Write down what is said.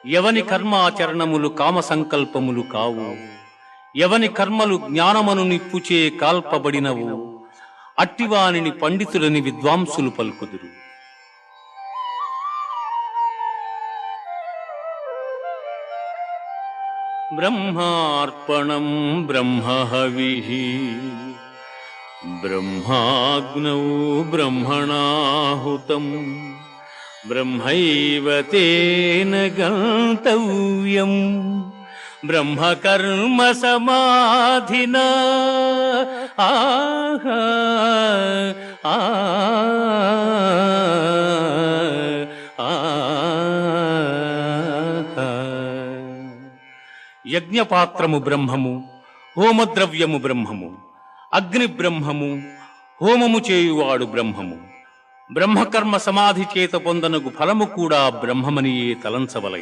ఎవని కర్మాచరణములు కామ సంకల్పములు కావు, ఎవని కర్మలు జ్ఞానమను నిప్పుచే కాల్పబడినవు, అట్టివానిని పండితులని విద్వాంసులు పలుకుదురు. బ్రహ్మార్పణం బ్రహ్మహవిః బ్రహ్మాగ్నౌ బ్రహ్మణాహుతం బ్రహ్మైవ తేన గంతవ్యం బ్రహ్మకర్మ సమాధినా. ఆహా ఆ యజ్ఞపాత్రము బ్రహ్మము, హోమద్రవ్యము బ్రహ్మము, అగ్ని బ్రహ్మము, హోమము చేయువాడు బ్రహ్మము. బ్రహ్మకర్మ సమాధి చేత పొందనగు ఫలము కూడా బ్రహ్మమనియే తలంచవలె.